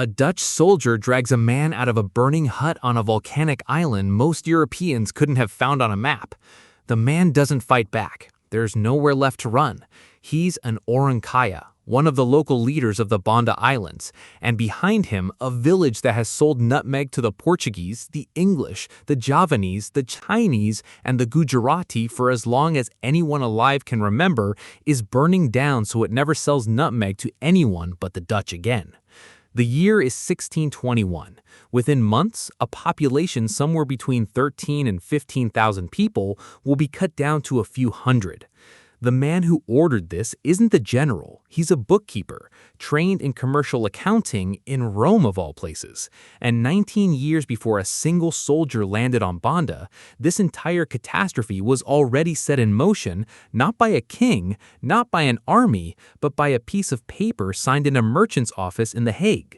A Dutch soldier drags a man out of a burning hut on a volcanic island most Europeans couldn't have found on a map. The man doesn't fight back. There's nowhere left to run. He's an Orang Kaya, one of the local leaders of the Banda Islands, and behind him, a village that has sold nutmeg to the Portuguese, the English, the Javanese, the Chinese, and the Gujarati for as long as anyone alive can remember, is burning down so it never sells nutmeg to anyone but the Dutch again. The year is 1621. Within months, a population somewhere between 13 and 15,000 people will be cut down to a few hundred. The man who ordered this isn't the general, he's a bookkeeper, trained in commercial accounting in Rome of all places. And 19 years before a single soldier landed on Banda, this entire catastrophe was already set in motion, not by a king, not by an army, but by a piece of paper signed in a merchant's office in The Hague.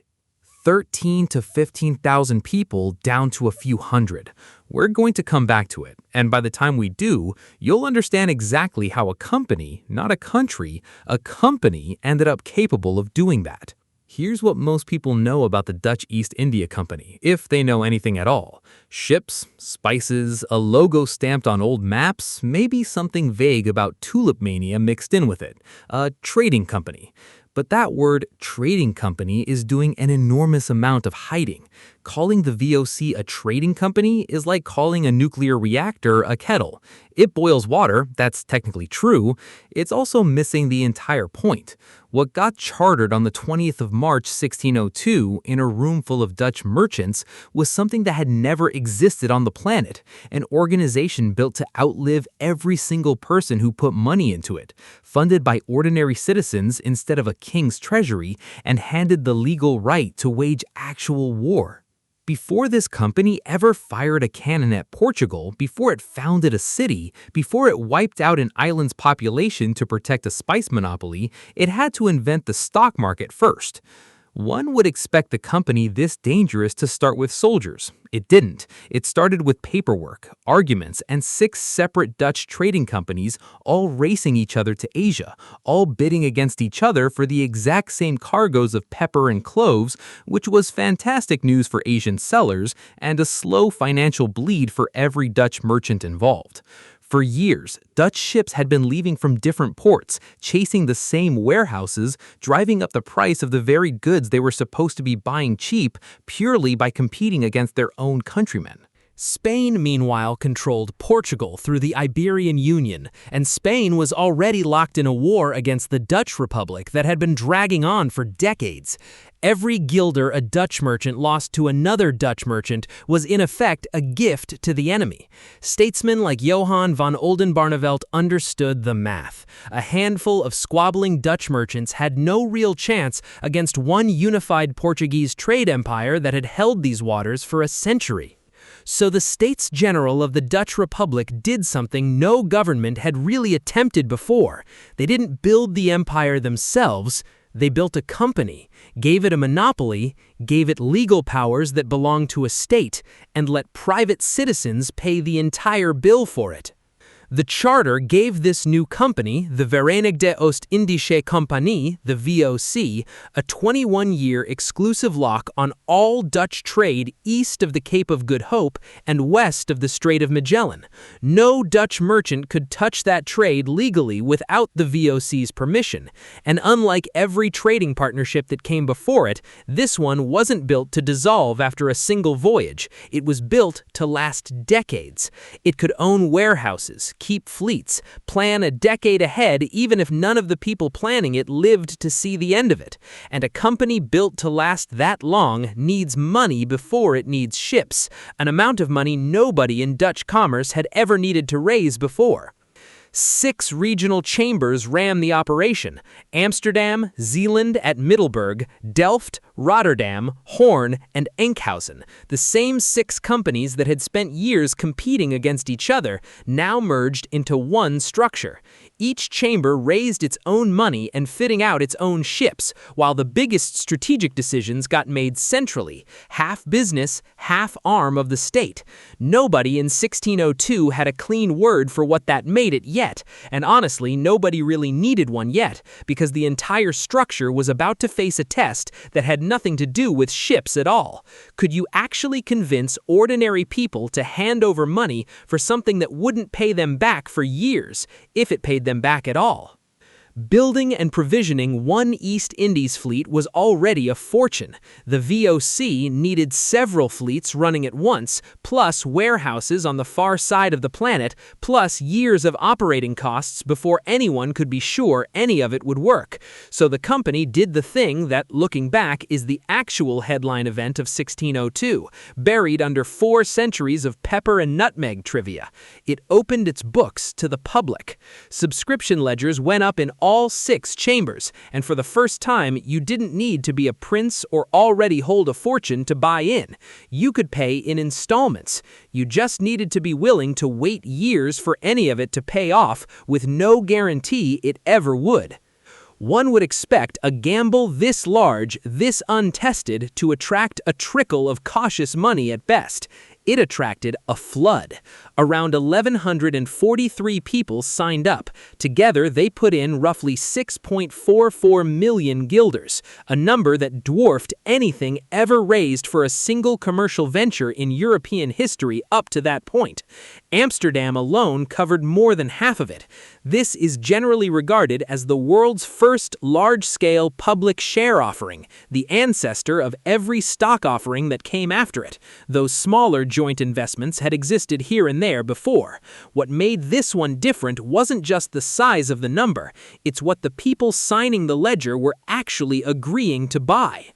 13 to 15,000 people down to a few hundred. We're going to come back to it, and by the time we do, you'll understand exactly how a company, not a country, a company ended up capable of doing that. Here's what most people know about the Dutch East India Company, if they know anything at all. Ships, spices, a logo stamped on old maps, maybe something vague about tulip mania mixed in with it. A trading company. But that word, trading company, is doing an enormous amount of hiding. Calling the VOC a trading company is like calling a nuclear reactor a kettle. It boils water, that's technically true. It's also missing the entire point. What got chartered on the 20th of March 1602 in a room full of Dutch merchants was something that had never existed on the planet, an organization built to outlive every single person who put money into it, funded by ordinary citizens instead of a king's treasury, and handed the legal right to wage actual war. Before this company ever fired a cannon at Portugal, before it founded a city, before it wiped out an island's population to protect a spice monopoly, it had to invent the stock market first. One would expect the company this dangerous to start with soldiers. It didn't. It started with paperwork, arguments, and 6 separate Dutch trading companies all racing each other to Asia, all bidding against each other for the exact same cargoes of pepper and cloves, which was fantastic news for Asian sellers and a slow financial bleed for every Dutch merchant involved. For years, Dutch ships had been leaving from different ports, chasing the same warehouses, driving up the price of the very goods they were supposed to be buying cheap purely by competing against their own countrymen. Spain, meanwhile, controlled Portugal through the Iberian Union, and Spain was already locked in a war against the Dutch Republic that had been dragging on for decades. Every guilder a Dutch merchant lost to another Dutch merchant was in effect a gift to the enemy. Statesmen like Johan van Oldenbarnevelt understood the math. A handful of squabbling Dutch merchants had no real chance against one unified Portuguese trade empire that had held these waters for a century. So the States General of the Dutch Republic did something no government had really attempted before. They didn't build the empire themselves. They built a company, gave it a monopoly, gave it legal powers that belonged to a state, and let private citizens pay the entire bill for it. The charter gave this new company, the Verenigde Oost-Indische Compagnie, the VOC, a 21-year exclusive lock on all Dutch trade east of the Cape of Good Hope and west of the Strait of Magellan. No Dutch merchant could touch that trade legally without the VOC's permission, and unlike every trading partnership that came before it, this one wasn't built to dissolve after a single voyage. It was built to last decades. It could own warehouses, keep fleets, plan a decade ahead even if none of the people planning it lived to see the end of it. And a company built to last that long needs money before it needs ships, an amount of money nobody in Dutch commerce had ever needed to raise before. 6 regional chambers ran the operation: Amsterdam, Zeeland at Middelburg, Delft, Rotterdam, Hoorn, and Enkhuizen. The same 6 companies that had spent years competing against each other now merged into one structure. Each chamber raised its own money and fitting out its own ships, while the biggest strategic decisions got made centrally, half business, half arm of the state. Nobody in 1602 had a clean word for what that made it yet, and honestly, nobody really needed one yet, because the entire structure was about to face a test that had had nothing to do with ships at all. Could you actually convince ordinary people to hand over money for something that wouldn't pay them back for years, if it paid them back at all? Building and provisioning one East Indies fleet was already a fortune. The VOC needed several fleets running at once, plus warehouses on the far side of the planet, plus years of operating costs before anyone could be sure any of it would work. So the company did the thing that, looking back, is the actual headline event of 1602, buried under 4 centuries of pepper and nutmeg trivia. It opened its books to the public. Subscription ledgers went up in all 6 chambers, and for the first time, you didn't need to be a prince or already hold a fortune to buy in. You could pay in installments. You just needed to be willing to wait years for any of it to pay off, with no guarantee it ever would. One would expect a gamble this large, this untested, to attract a trickle of cautious money at best. It attracted a flood. Around 1,143 people signed up. Together, they put in roughly 6.44 million guilders, a number that dwarfed anything ever raised for a single commercial venture in European history up to that point. Amsterdam alone covered more than half of it. This is generally regarded as the world's first large-scale public share offering, the ancestor of every stock offering that came after it, though smaller joint investments had existed here and there before. What made this one different wasn't just the size of the number, it's what the people signing the ledger were actually agreeing to buy.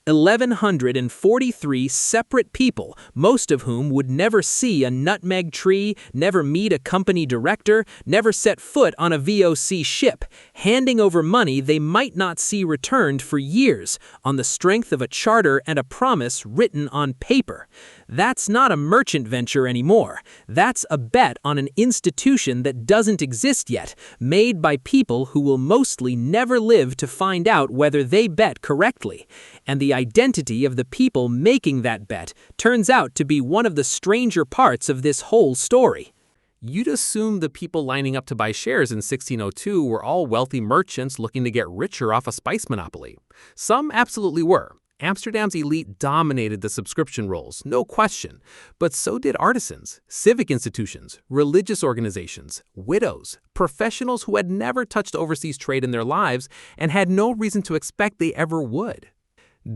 1,143 separate people, most of whom would never see a nutmeg tree, never meet a company director, never set foot on a VOC ship, handing over money they might not see returned for years, on the strength of a charter and a promise written on paper. That's not a merchant venture anymore. That's a bet on an institution that doesn't exist yet, made by people who will mostly never live to find out whether they bet correctly. And the identity of the people making that bet turns out to be one of the stranger parts of this whole story. You'd assume the people lining up to buy shares in 1602 were all wealthy merchants looking to get richer off a spice monopoly. Some absolutely were. Amsterdam's elite dominated the subscription rolls, no question, but so did artisans, civic institutions, religious organizations, widows, professionals who had never touched overseas trade in their lives and had no reason to expect they ever would.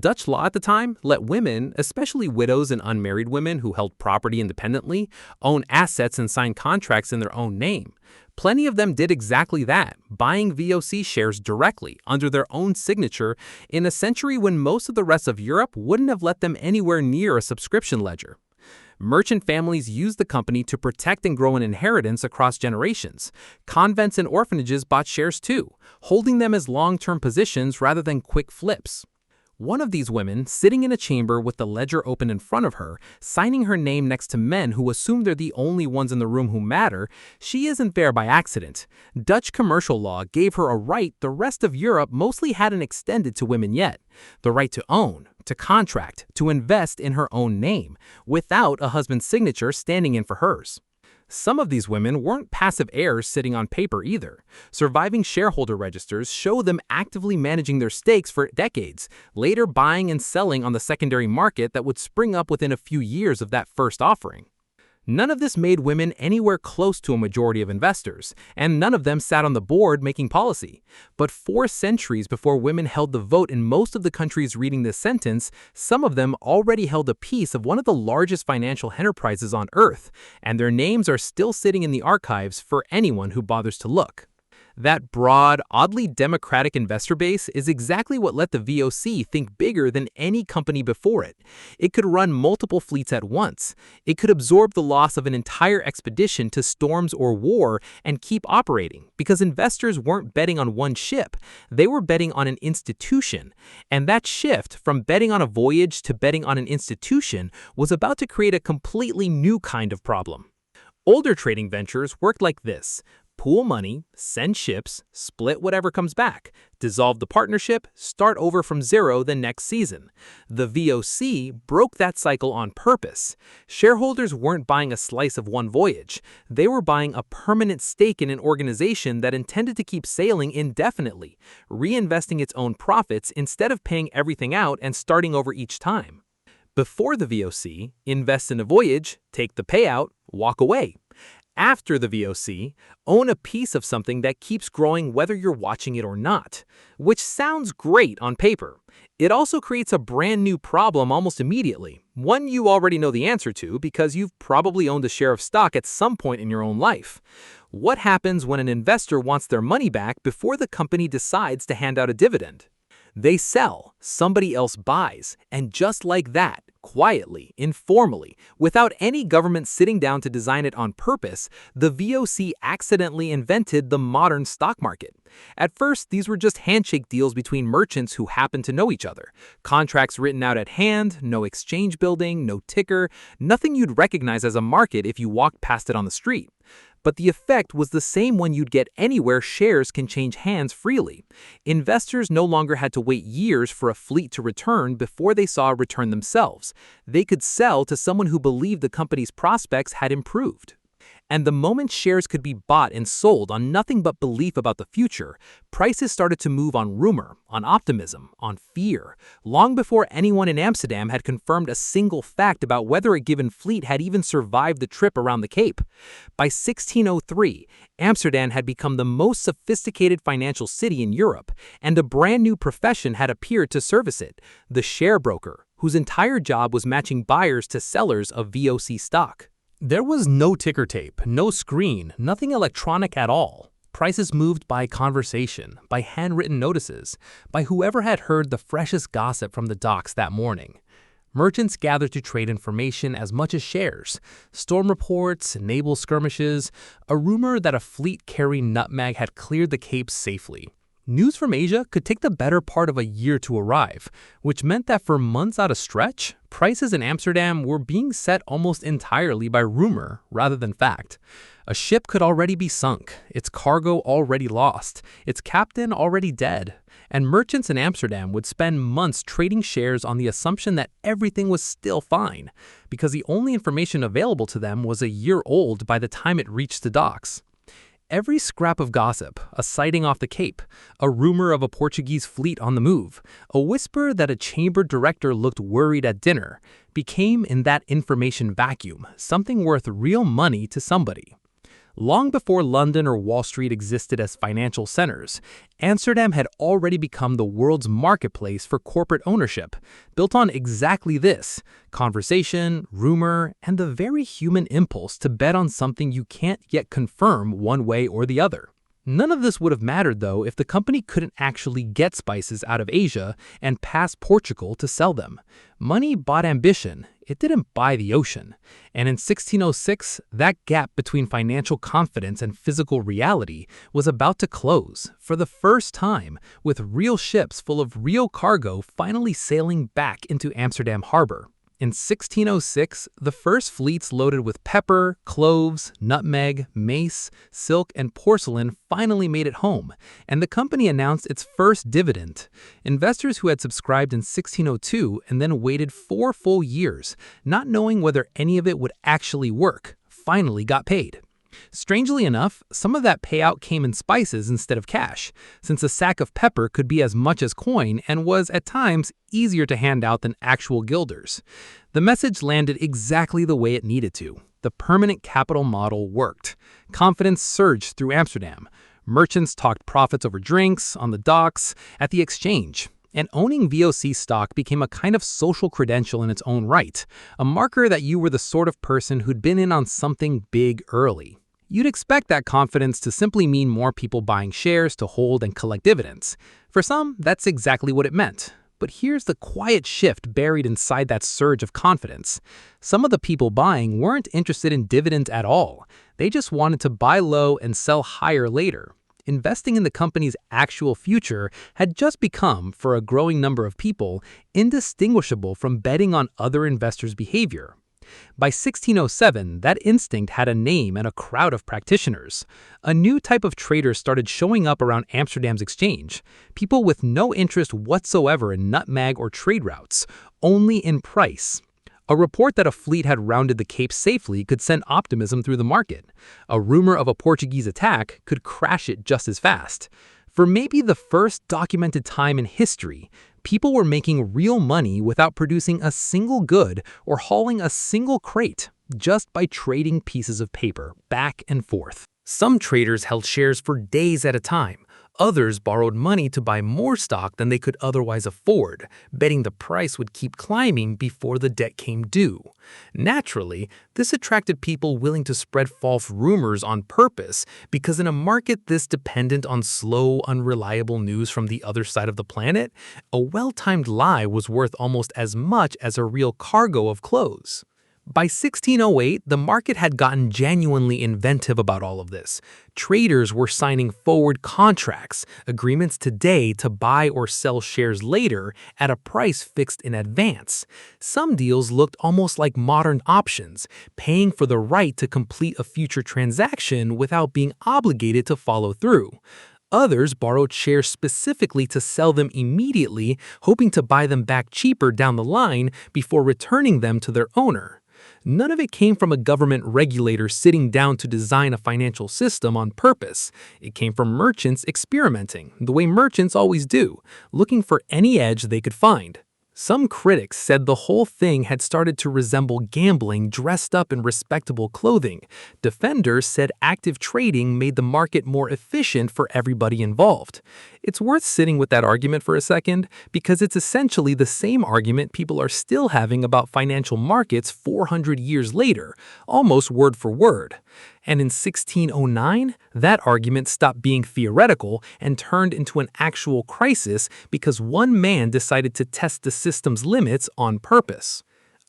Dutch law at the time let women, especially widows and unmarried women who held property independently, own assets and sign contracts in their own name. Plenty of them did exactly that, buying VOC shares directly under their own signature in a century when most of the rest of Europe wouldn't have let them anywhere near a subscription ledger. Merchant families used the company to protect and grow an inheritance across generations. Convents and orphanages bought shares too, holding them as long-term positions rather than quick flips. One of these women, sitting in a chamber with the ledger open in front of her, signing her name next to men who assume they're the only ones in the room who matter, she isn't there by accident. Dutch commercial law gave her a right the rest of Europe mostly hadn't extended to women yet. The right to own, to contract, to invest in her own name, without a husband's signature standing in for hers. Some of these women weren't passive heirs sitting on paper either. Surviving shareholder registers show them actively managing their stakes for decades, later buying and selling on the secondary market that would spring up within a few years of that first offering. None of this made women anywhere close to a majority of investors, and none of them sat on the board making policy. But 4 centuries before women held the vote in most of the countries reading this sentence, some of them already held a piece of one of the largest financial enterprises on Earth, and their names are still sitting in the archives for anyone who bothers to look. That broad, oddly democratic investor base is exactly what let the VOC think bigger than any company before it. It could run multiple fleets at once. It could absorb the loss of an entire expedition to storms or war and keep operating, because investors weren't betting on one ship, they were betting on an institution. And that shift from betting on a voyage to betting on an institution was about to create a completely new kind of problem. Older trading ventures worked like this. Pool money, send ships, split whatever comes back, dissolve the partnership, start over from zero the next season. The VOC broke that cycle on purpose. Shareholders weren't buying a slice of one voyage. They were buying a permanent stake in an organization that intended to keep sailing indefinitely, reinvesting its own profits instead of paying everything out and starting over each time. Before the VOC, invest in a voyage, take the payout, walk away. After the VOC, own a piece of something that keeps growing whether you're watching it or not, which sounds great on paper. It also creates a brand new problem almost immediately, one you already know the answer to because you've probably owned a share of stock at some point in your own life. What happens when an investor wants their money back before the company decides to hand out a dividend? They sell, somebody else buys, and just like that, quietly, informally, without any government sitting down to design it on purpose, the VOC accidentally invented the modern stock market. At first, these were just handshake deals between merchants who happened to know each other. Contracts written out at hand, no exchange building, no ticker, nothing you'd recognize as a market if you walked past it on the street. But the effect was the same one you'd get anywhere shares can change hands freely. Investors no longer had to wait years for a fleet to return before they saw a return themselves. They could sell to someone who believed the company's prospects had improved. And the moment shares could be bought and sold on nothing but belief about the future, prices started to move on rumor, on optimism, on fear, long before anyone in Amsterdam had confirmed a single fact about whether a given fleet had even survived the trip around the Cape. By 1603, Amsterdam had become the most sophisticated financial city in Europe, and a brand new profession had appeared to service it, the share broker, whose entire job was matching buyers to sellers of VOC stock. There was no ticker tape, no screen, nothing electronic at all. Prices moved by conversation, by handwritten notices, by whoever had heard the freshest gossip from the docks that morning. Merchants gathered to trade information as much as shares, storm reports, naval skirmishes, a rumor that a fleet carrying Nutmeg had cleared the Cape safely. News from Asia could take the better part of a year to arrive, which meant that for months at a stretch, prices in Amsterdam were being set almost entirely by rumor rather than fact. A ship could already be sunk, its cargo already lost, its captain already dead, and merchants in Amsterdam would spend months trading shares on the assumption that everything was still fine, because the only information available to them was a year old by the time it reached the docks. Every scrap of gossip, a sighting off the Cape, a rumor of a Portuguese fleet on the move, a whisper that a chamber director looked worried at dinner, became in that information vacuum something worth real money to somebody. Long before London or Wall Street existed as financial centers, Amsterdam had already become the world's marketplace for corporate ownership, built on exactly this: conversation, rumor, and the very human impulse to bet on something you can't yet confirm one way or the other. None of this would have mattered, though, if the company couldn't actually get spices out of Asia and past Portugal to sell them. Money bought ambition. It didn't buy the ocean. And in 1606, that gap between financial confidence and physical reality was about to close, for the first time, with real ships full of real cargo finally sailing back into Amsterdam harbor. In 1606, the first fleets loaded with pepper, cloves, nutmeg, mace, silk, and porcelain finally made it home, and the company announced its first dividend. Investors who had subscribed in 1602 and then waited 4 full years, not knowing whether any of it would actually work, finally got paid. Strangely enough, some of that payout came in spices instead of cash, since a sack of pepper could be as much as coin and was, at times, easier to hand out than actual guilders. The message landed exactly the way it needed to. The permanent capital model worked. Confidence surged through Amsterdam. Merchants talked profits over drinks, on the docks, at the exchange. And owning VOC stock became a kind of social credential in its own right, a marker that you were the sort of person who'd been in on something big early. You'd expect that confidence to simply mean more people buying shares to hold and collect dividends. For some, that's exactly what it meant. But here's the quiet shift buried inside that surge of confidence. Some of the people buying weren't interested in dividends at all. They just wanted to buy low and sell higher later. Investing in the company's actual future had just become, for a growing number of people, indistinguishable from betting on other investors' behavior. By 1607, that instinct had a name and a crowd of practitioners. A new type of trader started showing up around Amsterdam's exchange, people with no interest whatsoever in nutmeg or trade routes, only in price. A report that a fleet had rounded the Cape safely could send optimism through the market. A rumor of a Portuguese attack could crash it just as fast. For maybe the first documented time in history, people were making real money without producing a single good or hauling a single crate, just by trading pieces of paper back and forth. Some traders held shares for days at a time. Others borrowed money to buy more stock than they could otherwise afford, betting the price would keep climbing before the debt came due. Naturally, this attracted people willing to spread false rumors on purpose, because in a market this dependent on slow, unreliable news from the other side of the planet, a well-timed lie was worth almost as much as a real cargo of clothes. By 1608, the market had gotten genuinely inventive about all of this. Traders were signing forward contracts, agreements today to buy or sell shares later at a price fixed in advance. Some deals looked almost like modern options, paying for the right to complete a future transaction without being obligated to follow through. Others borrowed shares specifically to sell them immediately, hoping to buy them back cheaper down the line before returning them to their owner. None of it came from a government regulator sitting down to design a financial system on purpose. It came from merchants experimenting, the way merchants always do, looking for any edge they could find. Some critics said the whole thing had started to resemble gambling dressed up in respectable clothing. Defenders said active trading made the market more efficient for everybody involved. It's worth sitting with that argument for a second, because it's essentially the same argument people are still having about financial markets 400 years later, almost word for word. And in 1609, that argument stopped being theoretical and turned into an actual crisis because one man decided to test the system's limits on purpose.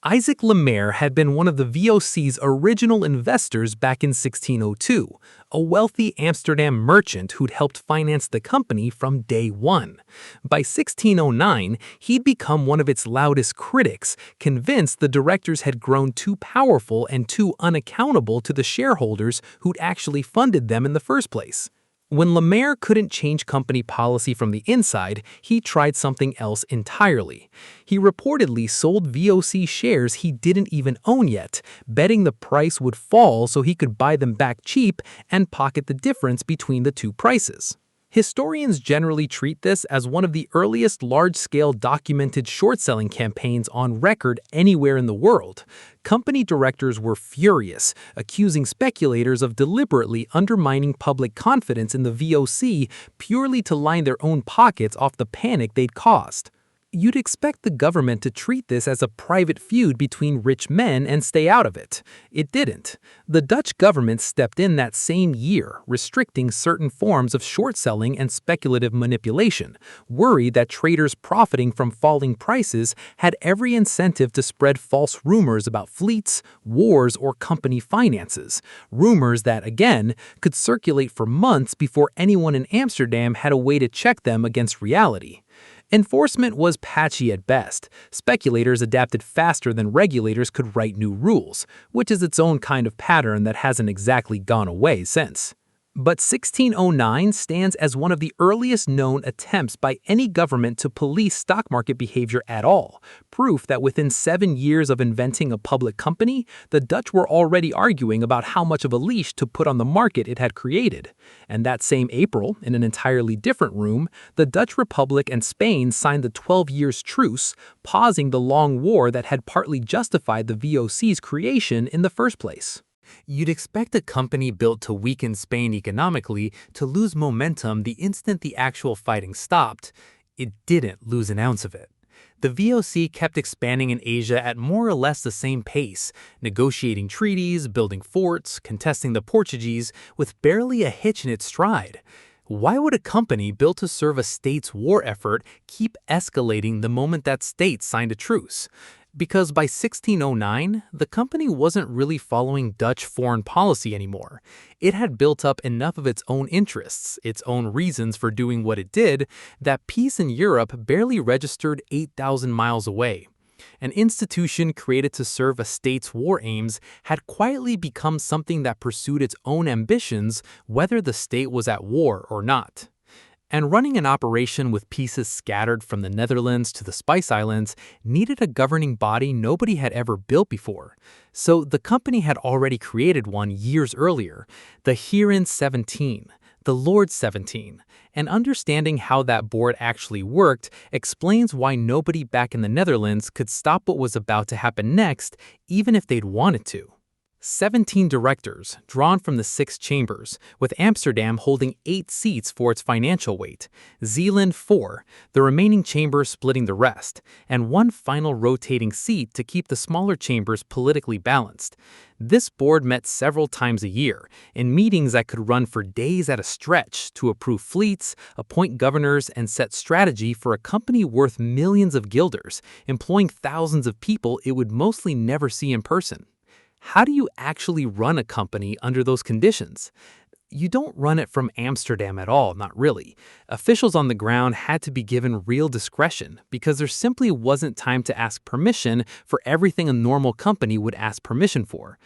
Isaac Lemaire had been one of the VOC's original investors back in 1602, a wealthy Amsterdam merchant who'd helped finance the company from day one. By 1609, he'd become one of its loudest critics, convinced the directors had grown too powerful and too unaccountable to the shareholders who'd actually funded them in the first place. When Lemaire couldn't change company policy from the inside, he tried something else entirely. He reportedly sold VOC shares he didn't even own yet, betting the price would fall so he could buy them back cheap and pocket the difference between the two prices. Historians generally treat this as one of the earliest large-scale documented short-selling campaigns on record anywhere in the world. Company directors were furious, accusing speculators of deliberately undermining public confidence in the VOC purely to line their own pockets off the panic they'd caused. You'd expect the government to treat this as a private feud between rich men and stay out of it. It didn't. The Dutch government stepped in that same year, restricting certain forms of short selling and speculative manipulation, worried that traders profiting from falling prices had every incentive to spread false rumors about fleets, wars, or company finances. Rumors that, again, could circulate for months before anyone in Amsterdam had a way to check them against reality. Enforcement was patchy at best. Speculators adapted faster than regulators could write new rules, which is its own kind of pattern that hasn't exactly gone away since. But 1609 stands as one of the earliest known attempts by any government to police stock market behavior at all, proof that within 7 years of inventing a public company, the Dutch were already arguing about how much of a leash to put on the market it had created. And that same April, in an entirely different room, the Dutch Republic and Spain signed the 12 years truce, pausing the long war that had partly justified the VOC's creation in the first place. You'd expect a company built to weaken Spain economically to lose momentum the instant the actual fighting stopped. It didn't lose an ounce of it. The VOC kept expanding in Asia at more or less the same pace, negotiating treaties, building forts, contesting the Portuguese, with barely a hitch in its stride. Why would a company built to serve a state's war effort keep escalating the moment that state signed a truce? Because by 1609, the company wasn't really following Dutch foreign policy anymore. It had built up enough of its own interests, its own reasons for doing what it did, that peace in Europe barely registered 8,000 miles away. An institution created to serve a state's war aims had quietly become something that pursued its own ambitions, whether the state was at war or not. And running an operation with pieces scattered from the Netherlands to the Spice Islands needed a governing body nobody had ever built before. So the company had already created one years earlier, the Heren 17, the Lord 17. And understanding how that board actually worked explains why nobody back in the Netherlands could stop what was about to happen next, even if they'd wanted to. 17 directors, drawn from the 6 chambers, with Amsterdam holding 8 seats for its financial weight, Zeeland 4, the remaining chambers splitting the rest, and one final rotating seat to keep the smaller chambers politically balanced. This board met several times a year, in meetings that could run for days at a stretch, to approve fleets, appoint governors, and set strategy for a company worth millions of guilders, employing thousands of people it would mostly never see in person. How do you actually run a company under those conditions? You don't run it from Amsterdam at all, not really. Officials on the ground had to be given real discretion because there simply wasn't time to ask permission for everything a normal company would ask permission for.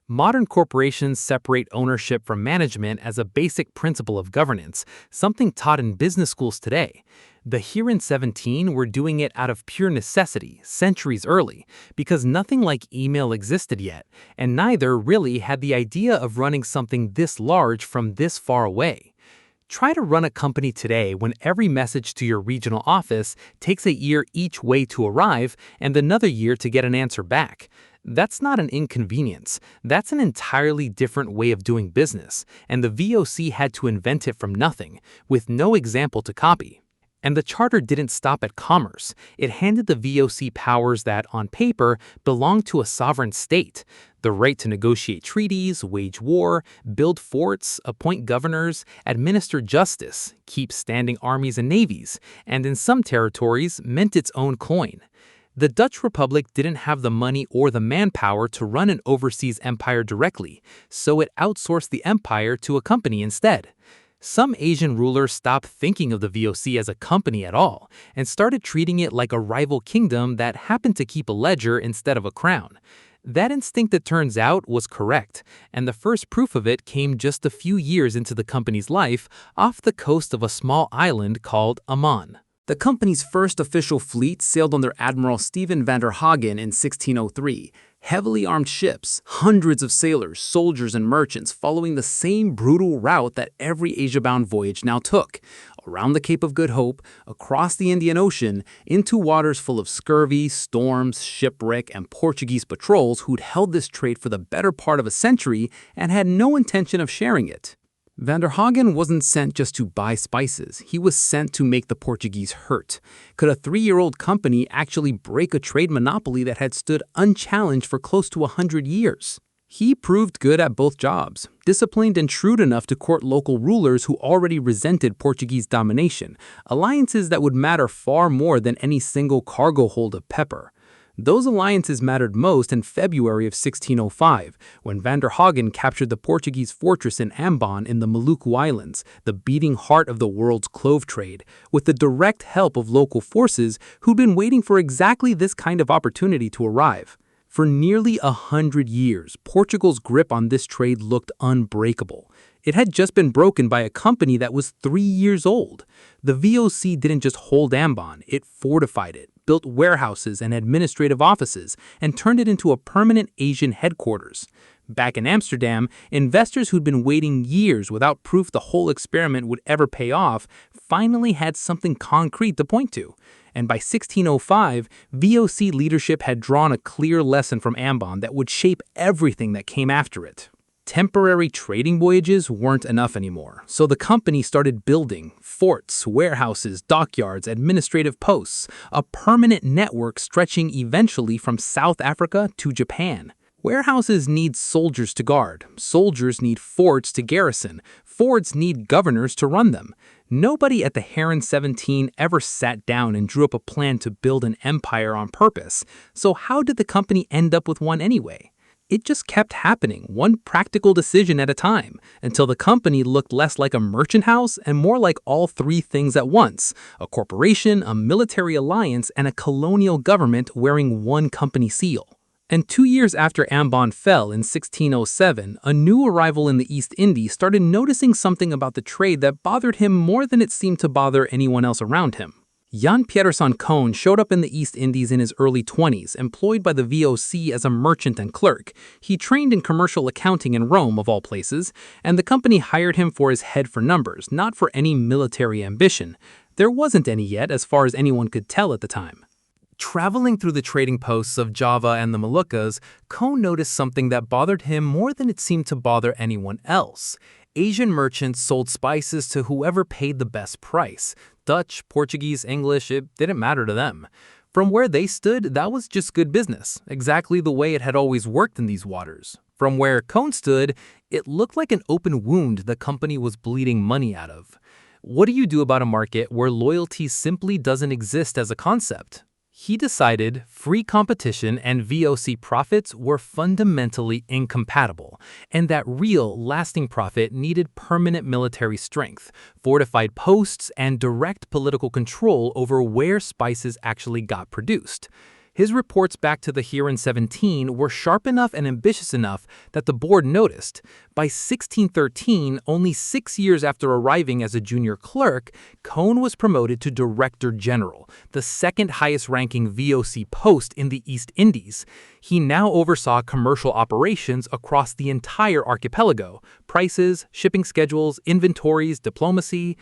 Modern corporations separate ownership from management as a basic principle of governance, something taught in business schools today. The Heren 17 were doing it out of pure necessity, centuries early, because nothing like email existed yet, and neither really had the idea of running something this large from this far away. Try to run a company today when every message to your regional office takes a year each way to arrive and another year to get an answer back. That's not an inconvenience. That's an entirely different way of doing business, and the VOC had to invent it from nothing, with no example to copy. And the charter didn't stop at commerce. It handed the VOC powers that, on paper, belonged to a sovereign state. The right to negotiate treaties, wage war, build forts, appoint governors, administer justice, keep standing armies and navies, and in some territories meant its own coin. The Dutch Republic didn't have the money or the manpower to run an overseas empire directly, so it outsourced the empire to a company instead. Some Asian rulers stopped thinking of the VOC as a company at all and started treating it like a rival kingdom that happened to keep a ledger instead of a crown. That instinct, it turns out, was correct, and the first proof of it came just a few years into the company's life off the coast of a small island called Amman. The company's first official fleet sailed under Admiral Stephen van der Hagen in 1603. Heavily armed ships, hundreds of sailors, soldiers, and merchants following the same brutal route that every Asia-bound voyage now took. Around the Cape of Good Hope, across the Indian Ocean, into waters full of scurvy, storms, shipwreck, and Portuguese patrols who'd held this trade for the better part of a century and had no intention of sharing it. Van der Hagen wasn't sent just to buy spices. He was sent to make the Portuguese hurt. Could a 3-year-old company actually break a trade monopoly that had stood unchallenged for close to 100 years? He proved good at both jobs, disciplined and shrewd enough to court local rulers who already resented Portuguese domination, alliances that would matter far more than any single cargo hold of pepper. Those alliances mattered most in February of 1605, when van der Hagen captured the Portuguese fortress in Amboina in the Maluku Islands, the beating heart of the world's clove trade, with the direct help of local forces who'd been waiting for exactly this kind of opportunity to arrive. For nearly 100 years, Portugal's grip on this trade looked unbreakable. It had just been broken by a company that was 3 years old. The VOC didn't just hold Amboina, it fortified it, built warehouses and administrative offices, and turned it into a permanent Asian headquarters. Back in Amsterdam, investors who'd been waiting years without proof the whole experiment would ever pay off finally had something concrete to point to. And by 1605, VOC leadership had drawn a clear lesson from Amboina that would shape everything that came after it. Temporary trading voyages weren't enough anymore, so the company started building forts, warehouses, dockyards, administrative posts, a permanent network stretching eventually from South Africa to Japan. Warehouses need soldiers to guard, soldiers need forts to garrison, forts need governors to run them. Nobody at the Heren 17 ever sat down and drew up a plan to build an empire on purpose, so how did the company end up with one anyway? It just kept happening, one practical decision at a time, until the company looked less like a merchant house and more like all three things at once: a corporation, a military alliance, and a colonial government wearing one company seal. And 2 years after Ambon fell in 1607, a new arrival in the East Indies started noticing something about the trade that bothered him more than it seemed to bother anyone else around him. Jan Pieterszoon Coen showed up in the East Indies in his early 20s, employed by the VOC as a merchant and clerk. He trained in commercial accounting in Rome, of all places, and the company hired him for his head for numbers, not for any military ambition. There wasn't any yet, as far as anyone could tell at the time. Traveling through the trading posts of Java and the Moluccas, Coen noticed something that bothered him more than it seemed to bother anyone else. Asian merchants sold spices to whoever paid the best price. Dutch, Portuguese, English, it didn't matter to them. From where they stood, that was just good business, exactly the way it had always worked in these waters. From where Coen stood, it looked like an open wound the company was bleeding money out of. What do you do about a market where loyalty simply doesn't exist as a concept? He decided free competition and VOC profits were fundamentally incompatible, and that real, lasting profit needed permanent military strength, fortified posts, and direct political control over where spices actually got produced. His reports back to the Huron 17 were sharp enough and ambitious enough that the board noticed. By 1613, only 6 years after arriving as a junior clerk, Coen was promoted to Director General, the second highest-ranking VOC post in the East Indies. He now oversaw commercial operations across the entire archipelago: prices, shipping schedules, inventories, diplomacy.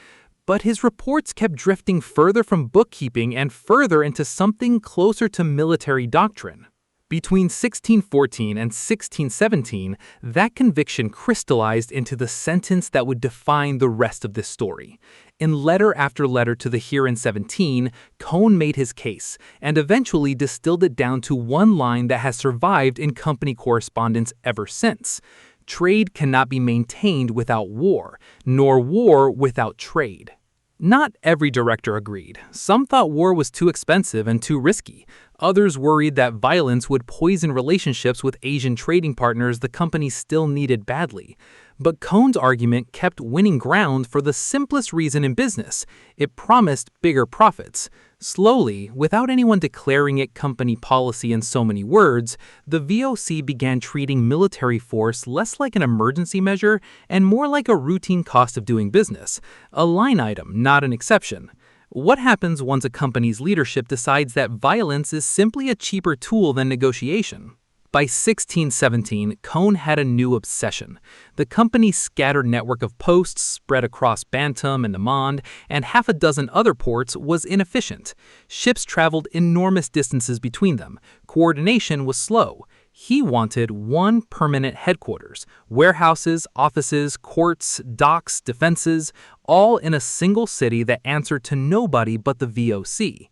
But his reports kept drifting further from bookkeeping and further into something closer to military doctrine. Between 1614 and 1617, that conviction crystallized into the sentence that would define the rest of this story. In letter after letter to the Huron 17, Coen made his case, and eventually distilled it down to one line that has survived in company correspondence ever since. Trade cannot be maintained without war, nor war without trade. Not every director agreed. Some thought war was too expensive and too risky. Others worried that violence would poison relationships with Asian trading partners the company still needed badly. But Coen's argument kept winning ground for the simplest reason in business: it promised bigger profits. Slowly, without anyone declaring it company policy in so many words, the VOC began treating military force less like an emergency measure and more like a routine cost of doing business, a line item, not an exception. What happens once a company's leadership decides that violence is simply a cheaper tool than negotiation? By 1617, Coen had a new obsession. The company's scattered network of posts, spread across Bantam and Namond and half a dozen other ports, was inefficient. Ships traveled enormous distances between them. Coordination was slow. He wanted one permanent headquarters: warehouses, offices, courts, docks, defenses, all in a single city that answered to nobody but the VOC.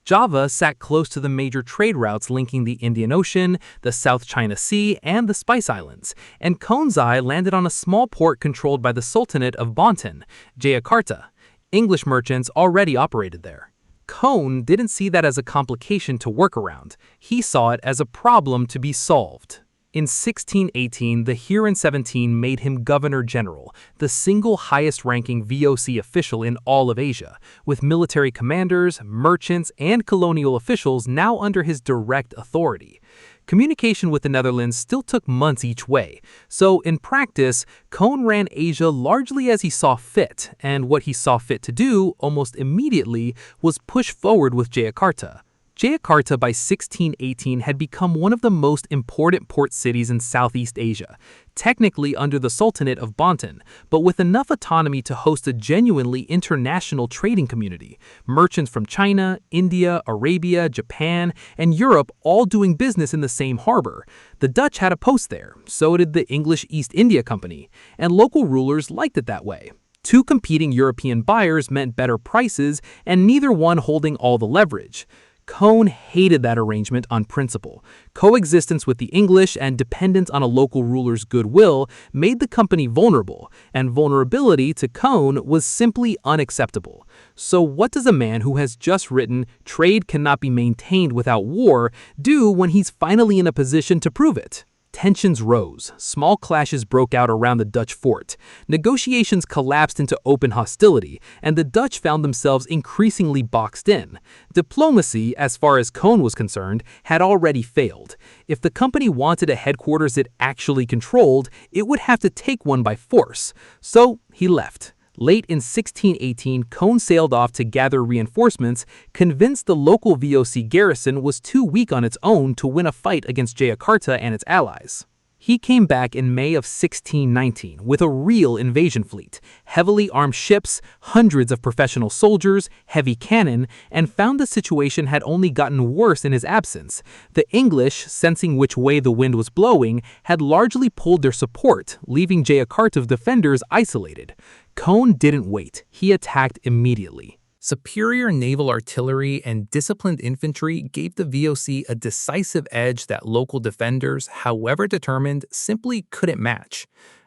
Java sat close to the major trade routes linking the Indian Ocean, the South China Sea, and the Spice Islands, and Coen's eye landed on a small port controlled by the Sultanate of Banten, Jayakarta. English merchants already operated there. Coen didn't see that as a complication to work around. He saw it as a problem to be solved. In 1618, the Huron 17 made him Governor General, the single highest-ranking VOC official in all of Asia, with military commanders, merchants, and colonial officials now under his direct authority. Communication with the Netherlands still took months each way, so in practice, Coen ran Asia largely as he saw fit, and what he saw fit to do, almost immediately, was push forward with Jayakarta. Jayakarta by 1618 had become one of the most important port cities in Southeast Asia, technically under the Sultanate of Banten, but with enough autonomy to host a genuinely international trading community. Merchants from China, India, Arabia, Japan, and Europe all doing business in the same harbor. The Dutch had a post there, so did the English East India Company, and local rulers liked it that way. Two competing European buyers meant better prices, and neither one holding all the leverage. Coen hated that arrangement on principle. Coexistence with the English and dependence on a local ruler's goodwill made the company vulnerable, and vulnerability to Coen was simply unacceptable. So what does a man who has just written "Trade cannot be maintained without war" do when he's finally in a position to prove it? Tensions rose, small clashes broke out around the Dutch fort, negotiations collapsed into open hostility, and the Dutch found themselves increasingly boxed in. Diplomacy, as far as Coen was concerned, had already failed. If the company wanted a headquarters it actually controlled, it would have to take one by force. So he left. Late in 1618, Coen sailed off to gather reinforcements, convinced the local VOC garrison was too weak on its own to win a fight against Jayakarta and its allies. He came back in May of 1619 with a real invasion fleet, heavily armed ships, hundreds of professional soldiers, heavy cannon, and found the situation had only gotten worse in his absence. The English, sensing which way the wind was blowing, had largely pulled their support, leaving Jayakarta's defenders isolated. Coen didn't wait. He attacked immediately. Superior naval artillery and disciplined infantry gave the VOC a decisive edge that local defenders, however determined, simply couldn't match.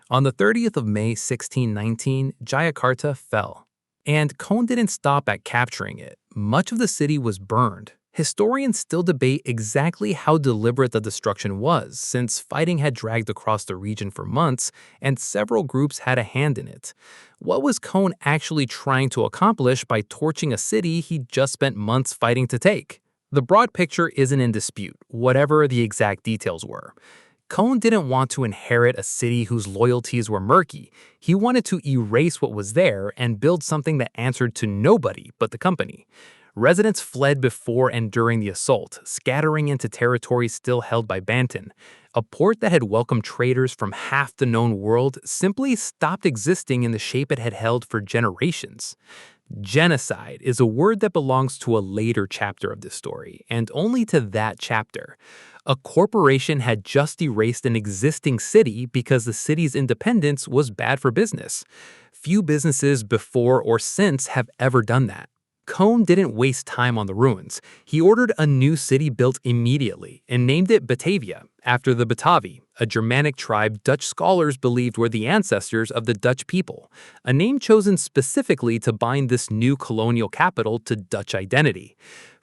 On the 30th of May 1619, Jayakarta fell. And Coen didn't stop at capturing it. Much of the city was burned. Historians still debate exactly how deliberate the destruction was, since fighting had dragged across the region for months and several groups had a hand in it. What was Coen actually trying to accomplish by torching a city he'd just spent months fighting to take? The broad picture isn't in dispute, whatever the exact details were. Coen didn't want to inherit a city whose loyalties were murky. He wanted to erase what was there and build something that answered to nobody but the company. Residents fled before and during the assault, scattering into territories still held by Banten. A port that had welcomed traders from half the known world simply stopped existing in the shape it had held for generations. Genocide is a word that belongs to a later chapter of this story, and only to that chapter. A corporation had just erased an existing city because the city's independence was bad for business. Few businesses before or since have ever done that. Coen didn't waste time on the ruins. He ordered a new city built immediately and named it Batavia, after the Batavi, a Germanic tribe Dutch scholars believed were the ancestors of the Dutch people, a name chosen specifically to bind this new colonial capital to Dutch identity.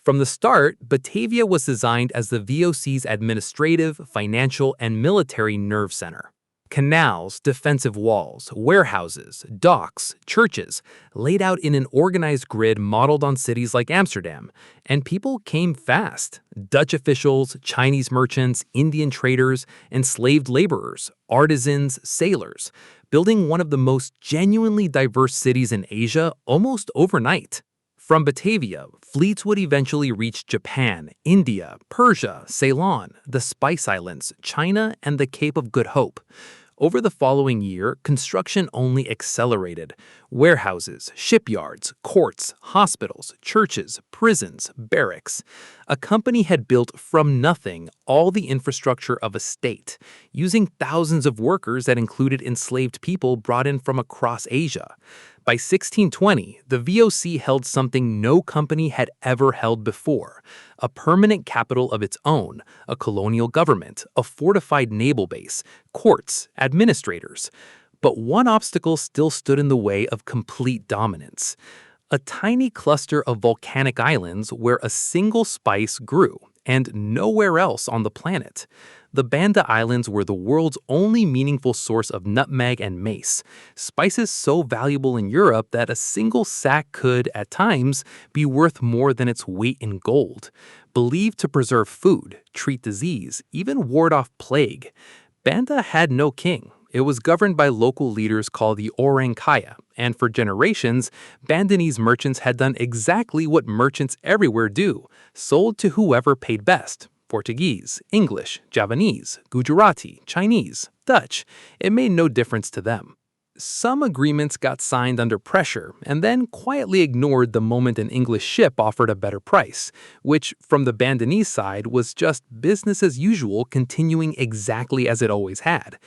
From the start, Batavia was designed as the VOC's administrative, financial, and military nerve center. Canals, defensive walls, warehouses, docks, churches, laid out in an organized grid modeled on cities like Amsterdam. And people came fast. Dutch officials, Chinese merchants, Indian traders, enslaved laborers, artisans, sailors, building one of the most genuinely diverse cities in Asia almost overnight. From Batavia, fleets would eventually reach Japan, India, Persia, Ceylon, the Spice Islands, China, and the Cape of Good Hope. Over the following year, construction only accelerated. Warehouses, shipyards, courts, hospitals, churches, prisons, barracks. A company had built from nothing all the infrastructure of a state, using thousands of workers that included enslaved people brought in from across Asia. By 1620, the VOC held something no company had ever held before, a permanent capital of its own, a colonial government, a fortified naval base, courts, administrators. But one obstacle still stood in the way of complete dominance. A tiny cluster of volcanic islands where a single spice grew, and nowhere else on the planet. The Banda Islands were the world's only meaningful source of nutmeg and mace, spices so valuable in Europe that a single sack could, at times, be worth more than its weight in gold. Believed to preserve food, treat disease, even ward off plague. Banda had no king. It was governed by local leaders called the Orang Kaya, and for generations, Bandanese merchants had done exactly what merchants everywhere do, sold to whoever paid best. Portuguese, English, Javanese, Gujarati, Chinese, Dutch. It made no difference to them. Some agreements got signed under pressure and then quietly ignored the moment an English ship offered a better price, which, from the Bandanese side, was just business as usual, continuing exactly as it always had.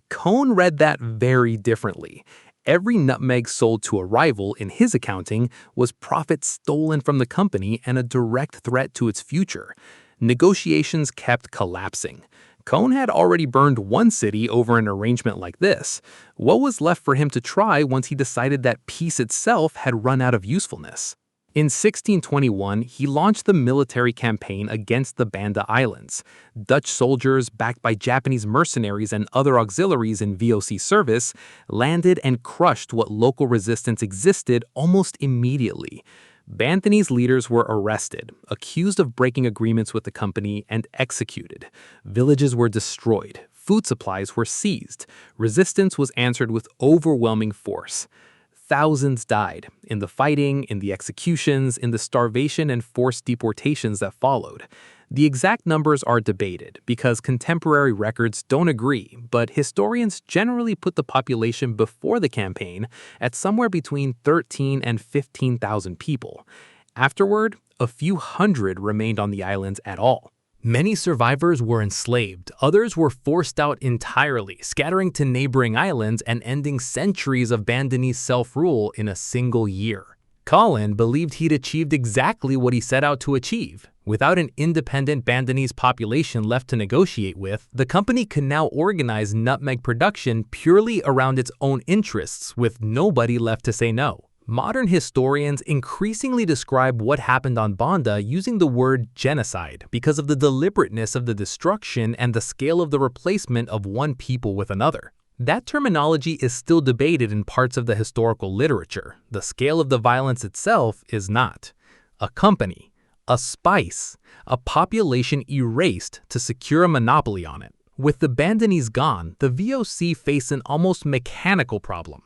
Coen read that very differently. Every nutmeg sold to a rival, in his accounting, was profit stolen from the company and a direct threat to its future. Negotiations kept collapsing. Coen had already burned one city over an arrangement like this. What was left for him to try once he decided that peace itself had run out of usefulness? In 1621, he launched the military campaign against the Banda Islands. Dutch soldiers, backed by Japanese mercenaries and other auxiliaries in VOC service, landed and crushed what local resistance existed almost immediately. Bandanese leaders were arrested, accused of breaking agreements with the company, and executed. Villages were destroyed. Food supplies were seized. Resistance was answered with overwhelming force. Thousands died in the fighting, in the executions, in the starvation and forced deportations that followed. The exact numbers are debated because contemporary records don't agree, but historians generally put the population before the campaign at somewhere between 13 and 15,000 people. Afterward, a few hundred remained on the islands at all. Many survivors were enslaved, others were forced out entirely, scattering to neighboring islands and ending centuries of Bandanese self-rule in a single year. Coen believed he'd achieved exactly what he set out to achieve. Without an independent Bandanese population left to negotiate with, the company could now organize nutmeg production purely around its own interests, with nobody left to say no. Modern historians increasingly describe what happened on Banda using the word genocide because of the deliberateness of the destruction and the scale of the replacement of one people with another. That terminology is still debated in parts of the historical literature. The scale of the violence itself is not. A company, a spice, a population erased to secure a monopoly on it. With the Bandanese gone, the VOC faced an almost mechanical problem.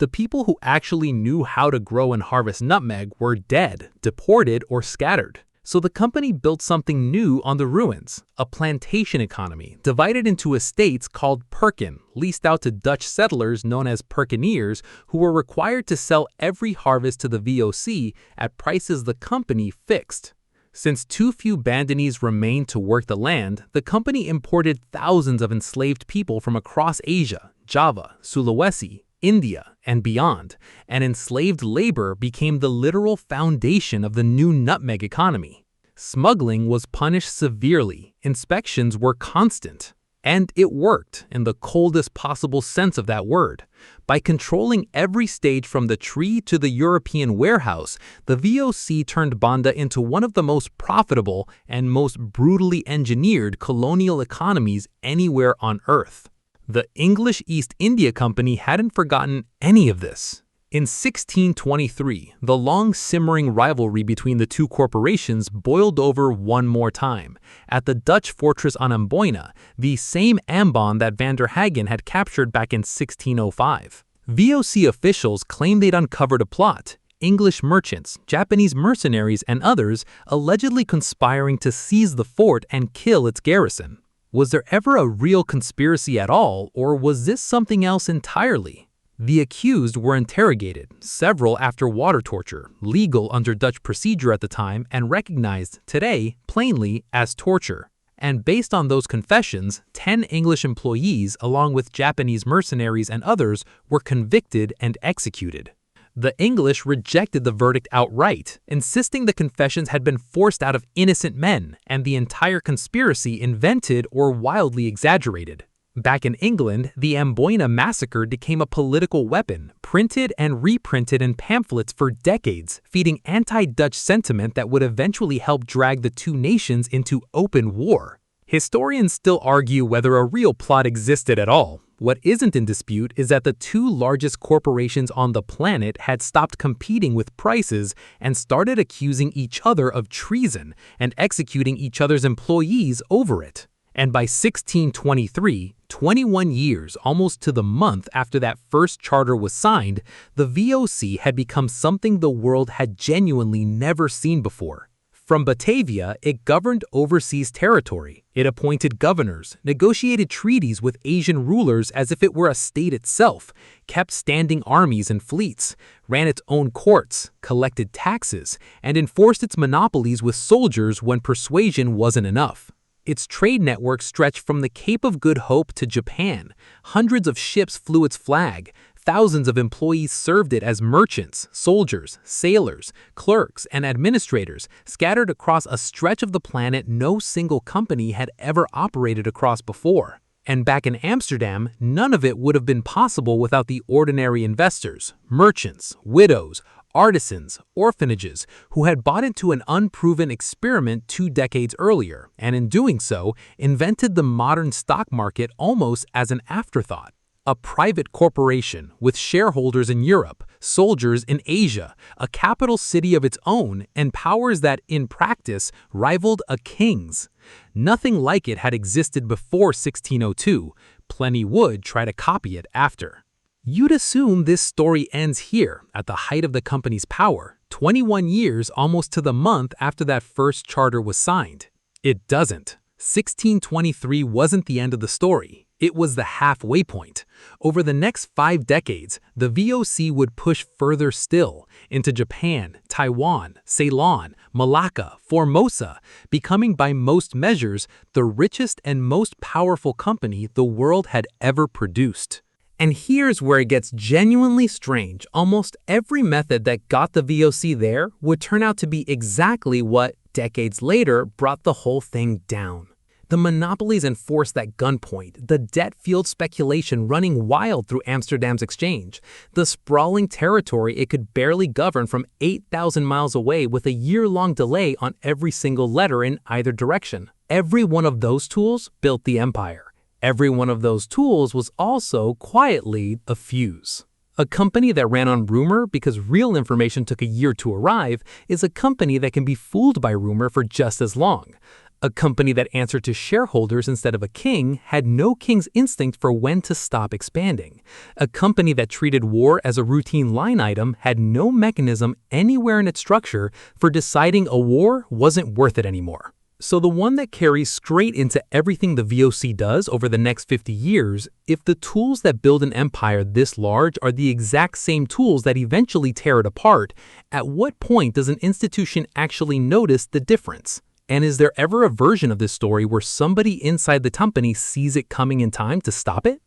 The people who actually knew how to grow and harvest nutmeg were dead, deported, or scattered. So the company built something new on the ruins, a plantation economy divided into estates called perken, leased out to Dutch settlers known as perkeneers, who were required to sell every harvest to the VOC at prices the company fixed. Since too few Bandanese remained to work the land, the company imported thousands of enslaved people from across Asia, Java, Sulawesi, India, and beyond, and enslaved labor became the literal foundation of the new nutmeg economy. Smuggling was punished severely, inspections were constant, and it worked in the coldest possible sense of that word. By controlling every stage from the tree to the European warehouse, the VOC turned Banda into one of the most profitable and most brutally engineered colonial economies anywhere on Earth. The English East India Company hadn't forgotten any of this. In 1623, the long-simmering rivalry between the two corporations boiled over one more time, at the Dutch fortress on Amboina, the same Ambon that Van der Hagen had captured back in 1605. VOC officials claimed they'd uncovered a plot, English merchants, Japanese mercenaries, and others allegedly conspiring to seize the fort and kill its garrison. Was there ever a real conspiracy at all, or was this something else entirely? The accused were interrogated, several after water torture, legal under Dutch procedure at the time and recognized today, plainly, as torture. And based on those confessions, 10 English employees, along with Japanese mercenaries and others, were convicted and executed. The English rejected the verdict outright, insisting the confessions had been forced out of innocent men and the entire conspiracy invented or wildly exaggerated. Back in England, the Amboina Massacre became a political weapon, printed and reprinted in pamphlets for decades, feeding anti-Dutch sentiment that would eventually help drag the two nations into open war. Historians still argue whether a real plot existed at all. What isn't in dispute is that the two largest corporations on the planet had stopped competing with prices and started accusing each other of treason and executing each other's employees over it. And by 1623, 21 years almost to the month after that first charter was signed, the VOC had become something the world had genuinely never seen before. From Batavia, it governed overseas territory. It appointed governors, negotiated treaties with Asian rulers as if it were a state itself, kept standing armies and fleets, ran its own courts, collected taxes, and enforced its monopolies with soldiers when persuasion wasn't enough. Its trade network stretched from the Cape of Good Hope to Japan. Hundreds of ships flew its flag. Thousands of employees served it as merchants, soldiers, sailors, clerks, and administrators, scattered across a stretch of the planet no single company had ever operated across before. And back in Amsterdam, none of it would have been possible without the ordinary investors, merchants, widows, artisans, orphanages, who had bought into an unproven experiment 2 decades earlier, and in doing so, invented the modern stock market almost as an afterthought. A private corporation with shareholders in Europe, soldiers in Asia, a capital city of its own, and powers that, in practice, rivaled a king's. Nothing like it had existed before 1602. Plenty would try to copy it after. You'd assume this story ends here, at the height of the company's power, 21 years almost to the month after that first charter was signed. It doesn't. 1623 wasn't the end of the story. It was the halfway point. Over the next 5 decades, the VOC would push further still into Japan, Taiwan, Ceylon, Malacca, Formosa, becoming by most measures the richest and most powerful company the world had ever produced. And here's where it gets genuinely strange. Almost every method that got the VOC there would turn out to be exactly what, decades later, brought the whole thing down. The monopolies enforced at gunpoint, the debt-fueled speculation running wild through Amsterdam's exchange, the sprawling territory it could barely govern from 8,000 miles away with a year-long delay on every single letter in either direction. Every one of those tools built the empire. Every one of those tools was also, quietly, a fuse. A company that ran on rumor because real information took a year to arrive is a company that can be fooled by rumor for just as long. A company that answered to shareholders instead of a king had no king's instinct for when to stop expanding. A company that treated war as a routine line item had no mechanism anywhere in its structure for deciding a war wasn't worth it anymore. So the one that carries straight into everything the VOC does over the next 50 years, if the tools that build an empire this large are the exact same tools that eventually tear it apart, at what point does an institution actually notice the difference? And is there ever a version of this story where somebody inside the company sees it coming in time to stop it?